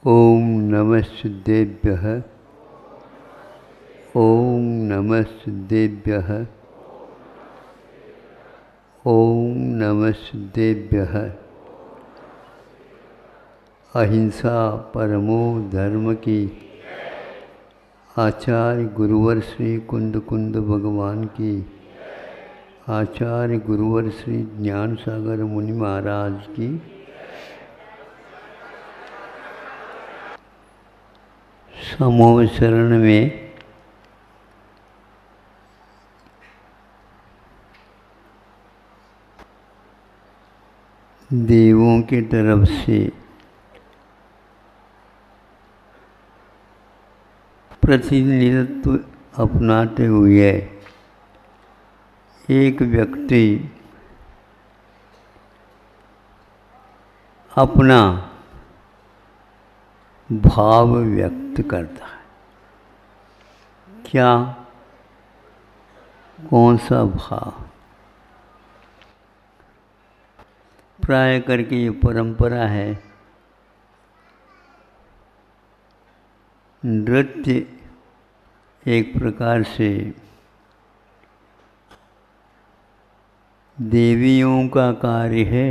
ओम नमः सिद्धेभ्यः। ओम नमः सिद्धेभ्यः। ओम नमः सिद्धेभ्यः। अहिंसा परमो धर्म की। आचार्य गुरुवर श्री कुंद कुंद भगवान की। आचार्य गुरुवर श्री ज्ञान सागर मुनि महाराज की। समूह शरण में देवों की तरफ से प्रतिनिधित्व अपनाते हुए एक व्यक्ति अपना भाव व्यक्त करता है। क्या, कौन सा भाव? प्राय करके ये परंपरा है। नृत्य एक प्रकार से देवियों का कार्य है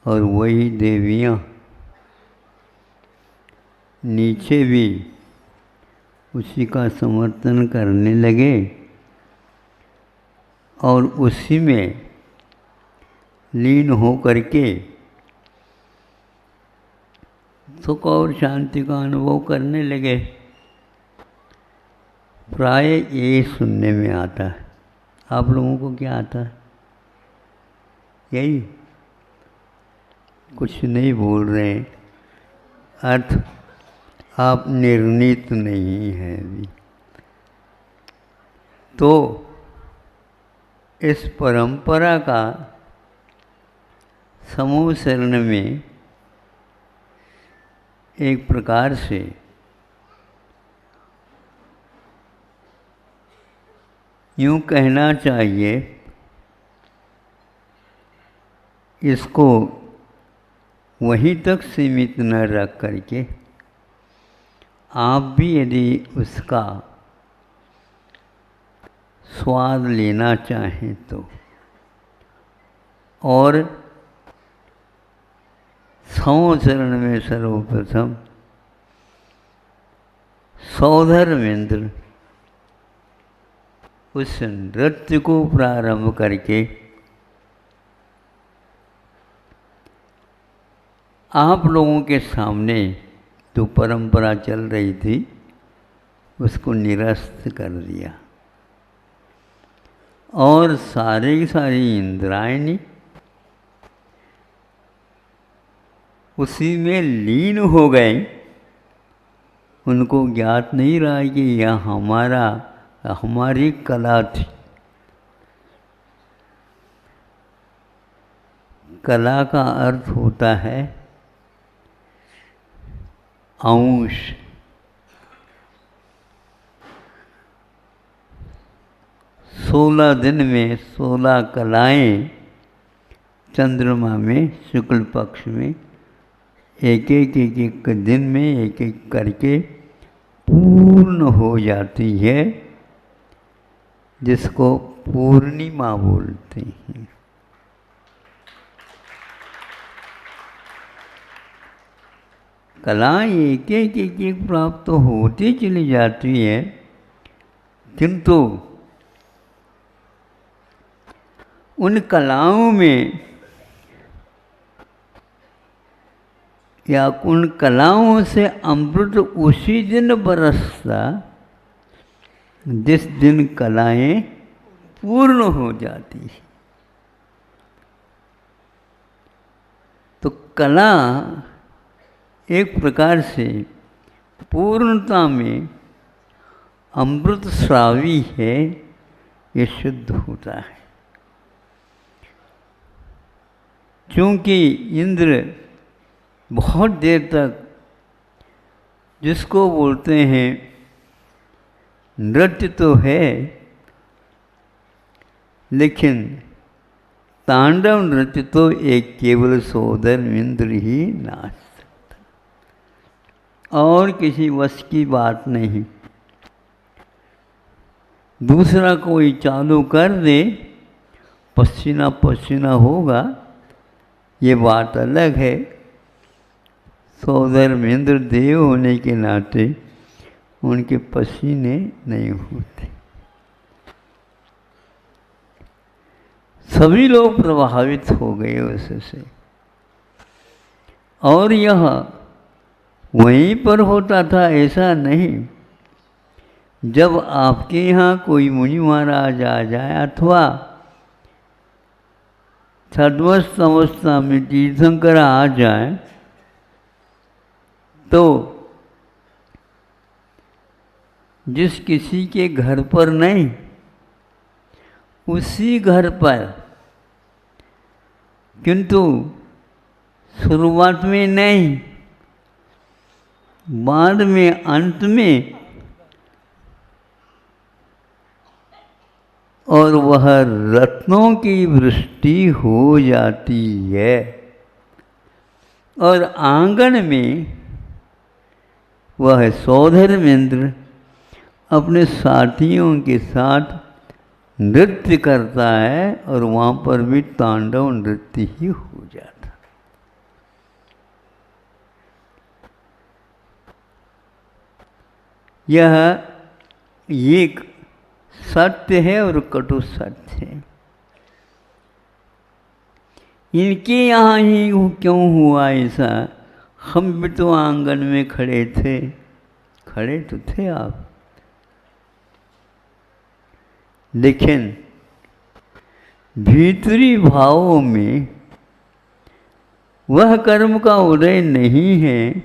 और वही देवियाँ नीचे भी उसी का समर्थन करने लगे और उसी में लीन हो करके सुख और शांति का अनुभव करने लगे। प्राय ये सुनने में आता है। आप लोगों को क्या आता है? यही कुछ नहीं बोल रहे हैं। अर्थ आप निर्णीत नहीं हैं अभी। तो इस परंपरा का समूह शरण में एक प्रकार से यूँ कहना चाहिए, इसको वहीं तक सीमित न रख करके आप भी यदि उसका स्वाद लेना चाहें तो, और समूह शरण में सर्वप्रथम सौधर्मेंद्र उस नृत्य को प्रारंभ करके आप लोगों के सामने जो परंपरा चल रही थी उसको निरस्त कर दिया और सारी की सारी इंद्रायणी उसी में लीन हो गए। उनको ज्ञात नहीं रहा कि यह हमारी कला थी। कला का अर्थ होता है अंश। 16 दिन में 16 कलाएं चंद्रमा में शुक्ल पक्ष में एक एक दिन में एक एक करके पूर्ण हो जाती है, जिसको पूर्णिमा बोलते हैं। कलाएं एक एक प्राप्त तो होती चली जाती है, किंतु उन कलाओं में या उन कलाओं से अमृत उसी दिन बरसता जिस दिन कलाएं पूर्ण हो जाती है। तो कला एक प्रकार से पूर्णता में अमृत स्रावी है, ये सिद्ध होता है। क्योंकि इंद्र बहुत देर तक जिसको बोलते हैं नृत्य तो है, लेकिन तांडव नृत्य तो एक केवल सोदर इंद्र ही नाच सकता। और किसी वश की बात नहीं। दूसरा कोई चालू कर दे, पसीना पसीना होगा, ये बात अलग है। सौधर्मेंद्र देव होने के नाते उनके पसीने नहीं होते। सभी लोग प्रभावित हो गए उससे। और यह वहीं पर होता था ऐसा नहीं। जब आपके यहाँ कोई मुनि महाराज आ जाए अथवा छद्मस्त अवस्था में तीर्थंकर आ जाए तो जिस किसी के घर पर नहीं, उसी घर पर, किंतु शुरुआत में नहीं, बाद में, अंत में, और वह रत्नों की वृष्टि हो जाती है। और आंगन में वह सौधर्मेंद्र अपने साथियों के साथ नृत्य करता है और वहाँ पर भी तांडव नृत्य ही हो जाता। यह एक सत्य है और कटु सत्य है। इनके यहाँ ही क्यों हुआ ऐसा? हम भी तो आंगन में खड़े थे, खड़े तो थे आप, लेकिन भीतरी भावों में वह कर्म का उदय नहीं है,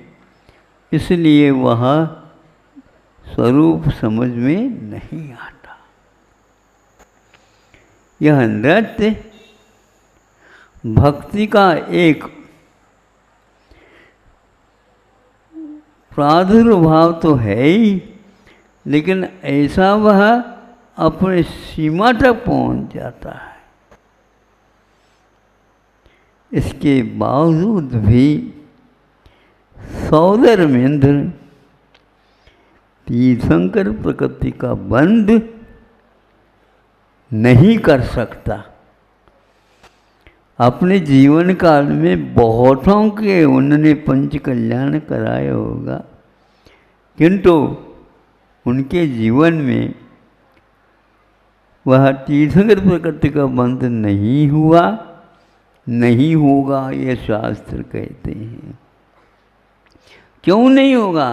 इसलिए वह स्वरूप समझ में नहीं आता। यह नृत्य भक्ति का एक प्रादुर्भाव तो है ही, लेकिन ऐसा वह अपने सीमा तक पहुंच जाता है। इसके बावजूद भी सौधर्मेंद्र तीर्थंकर प्रकृति का बंध नहीं कर सकता। अपने जीवन काल में बहुतों के उन्होंने पंच कल्याण कराया होगा, किंतु उनके जीवन में वह तीर्थंकर प्रकृति का बंध नहीं हुआ, नहीं होगा, ये शास्त्र कहते हैं। क्यों नहीं होगा?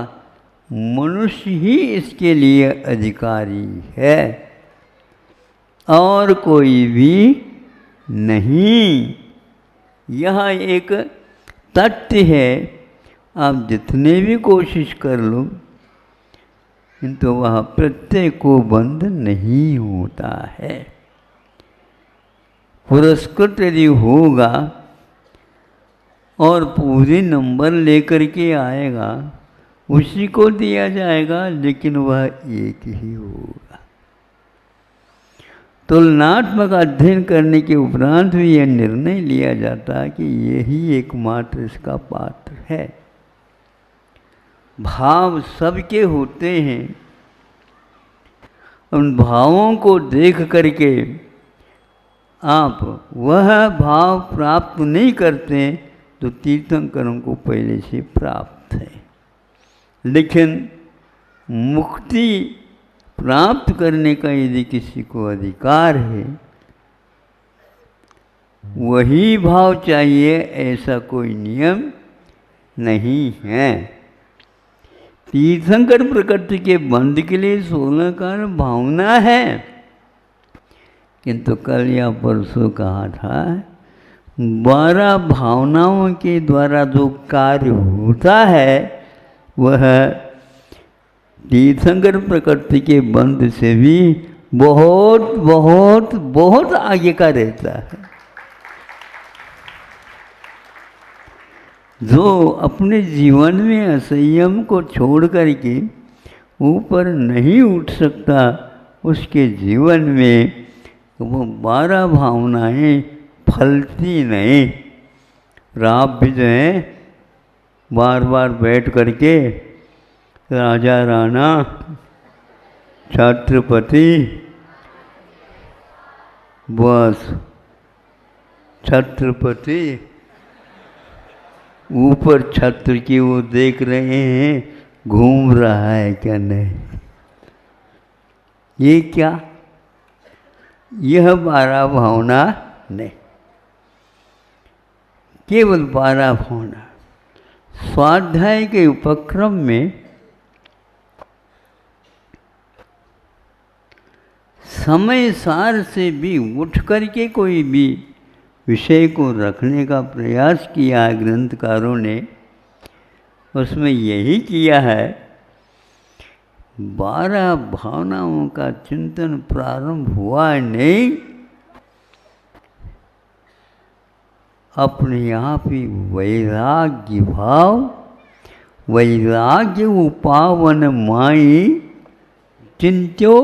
मनुष्य ही इसके लिए अधिकारी है और कोई भी नहीं। यह एक तथ्य है। आप जितने भी कोशिश कर लो, किंतु वह प्रत्येक को बंद नहीं होता है। पुरस्कृत यदि होगा और पूरे नंबर लेकर के आएगा, उसी को दिया जाएगा, लेकिन वह एक ही होगा। तुलनात्मक अध्ययन करने के उपरांत भी यह निर्णय लिया जाता है कि यही एकमात्र इसका पात्र है। भाव सबके होते हैं, उन भावों को देख करके आप वह भाव प्राप्त नहीं करते तो तीर्थंकरों को पहले से प्राप्त है। लेकिन मुक्ति प्राप्त करने का यदि किसी को अधिकार है, वही भाव चाहिए, ऐसा कोई नियम नहीं है। तीर्थंकर प्रकृति के बंध के लिए 16 कारण भावना है, किंतु कल या परसों कहा था 12 भावनाओं के द्वारा जो कार्य होता है वह तीर्थंकर प्रकृति के बंध से भी बहुत बहुत बहुत आगे का रहता है। जो अपने जीवन में असंयम को छोड़ करके ऊपर नहीं उठ सकता, उसके जीवन में वो 12 भावनाएं फलती नहीं। आप भी जो है बार बार बैठ करके राजा राणा, छत्रपति, बस छत्रपति ऊपर छत्र की वो देख रहे हैं घूम रहा है क्या नहीं। ये क्या, यह 12 भावना नहीं, केवल 12 भावना। स्वाध्याय के उपक्रम में समय सार से भी उठ करके कोई भी विषय को रखने का प्रयास किया है ग्रंथकारों ने, उसमें यही किया है 12 भावनाओं का चिंतन प्रारंभ हुआ नहीं, अपने आप ही वैराग्य भाव, वैराग्य उपावन माई चिंत्यो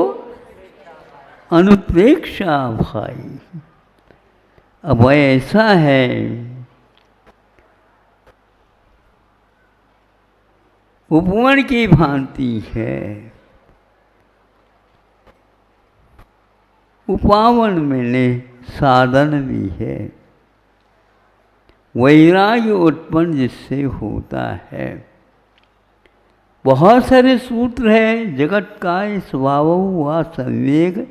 अनुप्रेक्षा भाई। अब ऐसा है, उपवन की भांति है, उपावन मैंने साधन भी है, वैराग्य उत्पन्न जिससे होता है। बहुत सारे सूत्र है, जगत का स्वभाव हुआ संवेग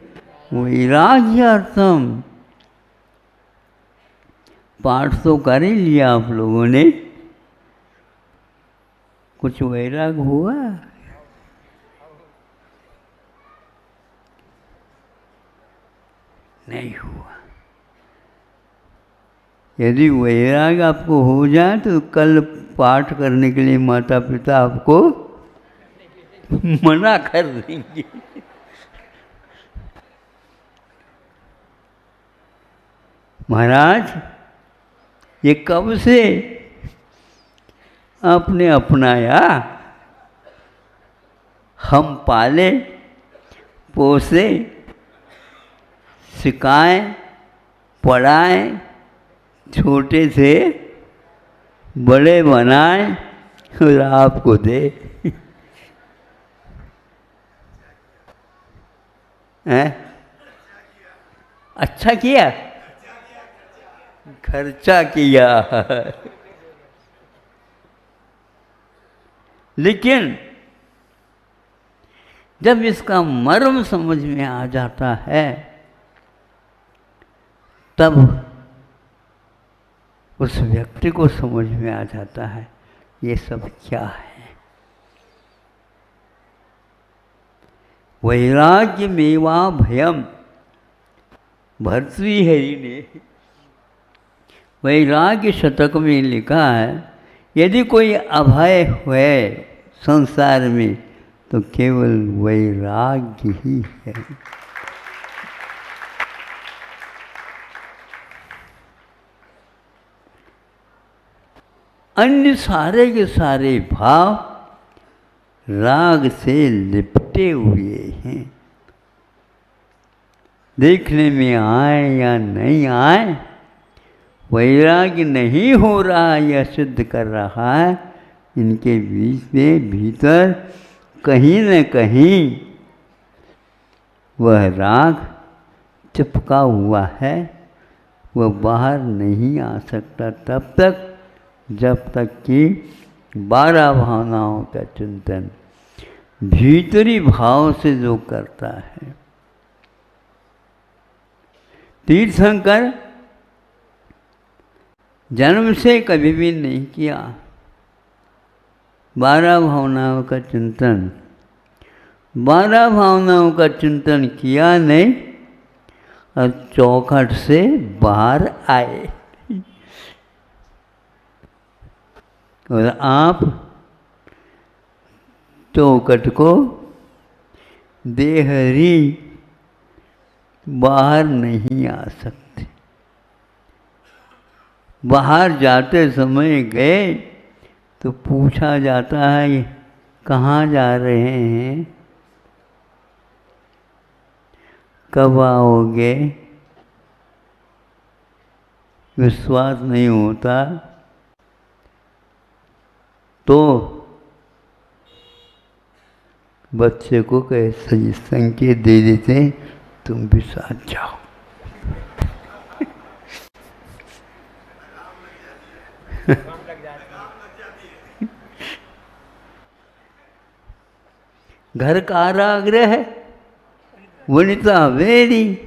वैराग्यार्थम। पाठ तो कर ही लिया आप लोगों ने, कुछ वैराग हुआ? नहीं हुआ। यदि वैराग आपको हो जाए तो कल पाठ करने के लिए माता पिता आपको मना कर देंगे। महाराज ये कब से आपने अपनाया? हम पाले पोसे सिखाए पढ़ाए, छोटे से बड़े बनाए और आपको दे। अच्छा किया, खर्चा किया। लेकिन जब इसका मर्म समझ में आ जाता है तब उस व्यक्ति को समझ में आ जाता है ये सब क्या है। वैराग्य मेवा भयम, भर्तृहरि ने वैराग्य शतक में लिखा है, यदि कोई अभय है संसार में तो केवल वैराग्य ही है। अन्य सारे के सारे भाव राग से लिपटे हुए हैं। देखने में आए या नहीं आए, वैराग्य नहीं हो रहा या सिद्ध कर रहा है, इनके बीच में भीतर कहीं न कहीं वह राग चिपका हुआ है, वह बाहर नहीं आ सकता तब तक जब तक कि 12 भावनाओं का चिंतन भीतरी भाव से जो करता है। तीर्थंकर जन्म से कभी भी नहीं किया 12 भावनाओं का चिंतन। 12 भावनाओं का चिंतन किया नहीं और चौखट से बाहर आए। और आप चौखट को देहरी बाहर नहीं आ सकते। बाहर जाते समय गए तो पूछा जाता है कहाँ जा रहे हैं, कब आओगे? विश्वास नहीं होता तो बच्चे को कैसे संकेत दे देते हैं, तुम भी साथ जाओ। घर कारागृह है, वनिता वेदी,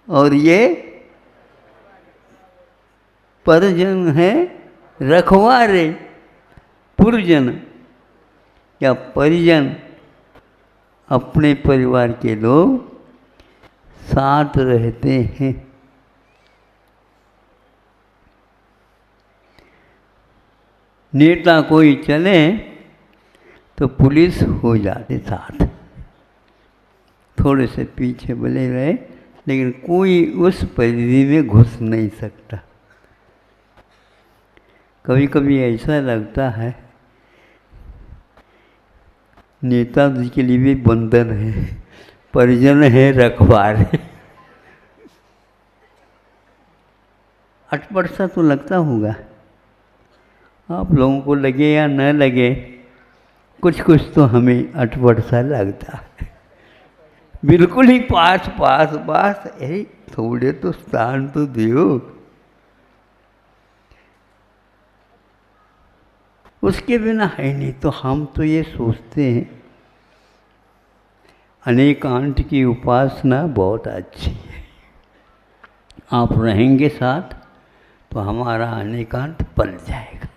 और ये परजन है रखवारे, पुरजन या परिजन, अपने परिवार के लोग साथ रहते हैं। नेता कोई चले तो पुलिस हो जाते साथ, थोड़े से पीछे बने रहे, लेकिन कोई उस परिधि में घुस नहीं सकता। कभी कभी ऐसा लगता है नेताजी के लिए भी बंधन है, परिजन है रखवारे। अटपट सा तो लगता होगा, आप लोगों को लगे या न लगे, कुछ कुछ तो हमें अटपट सा लगता है। बिल्कुल ही पास पास पास, अरे थोड़े तो स्थान तो दियो। उसके बिना है नहीं। तो हम तो ये सोचते हैं अनेकांत की उपासना बहुत अच्छी है, आप रहेंगे साथ तो हमारा अनेकांत पल जाएगा।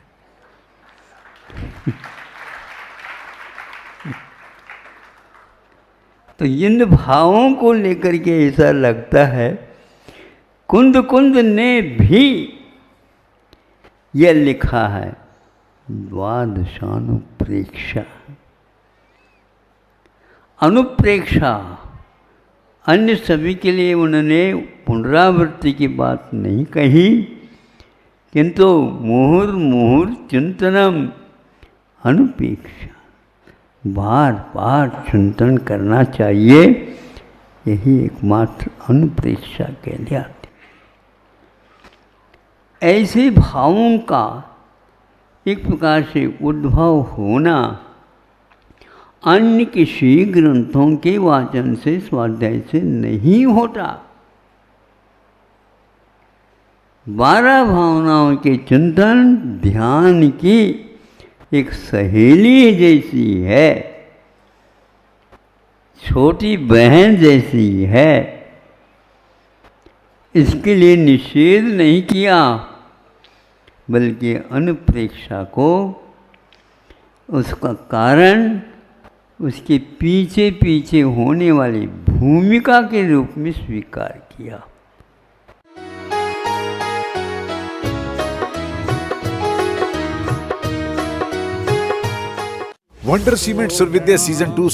तो इन भावों को लेकर के ऐसा लगता है, कुंद कुंद ने भी यह लिखा है, द्वादशानुप्रेक्षा। अनुप्रेक्षा अन्य सभी के लिए उन्होंने पुनरावृत्ति की बात नहीं कही, किंतु मुहुर्मुहुर् चिंतनम अनुपेक्षा, बार बार चिंतन करना चाहिए, यही एकमात्र अनुप्रेक्षा कहलाती। ऐसे भावों का एक प्रकार से उद्भव होना अन्य किसी ग्रंथों के वाचन से, स्वाध्याय से नहीं होता। 12 भावनाओं के चिंतन ध्यान की एक सहेली जैसी है, छोटी बहन जैसी है। इसके लिए निषेध नहीं किया, बल्कि अनुप्रेक्षा को उसका कारण उसके पीछे पीछे होने वाली भूमिका के रूप में स्वीकार किया। Wonder cement सर्वविद्या season 2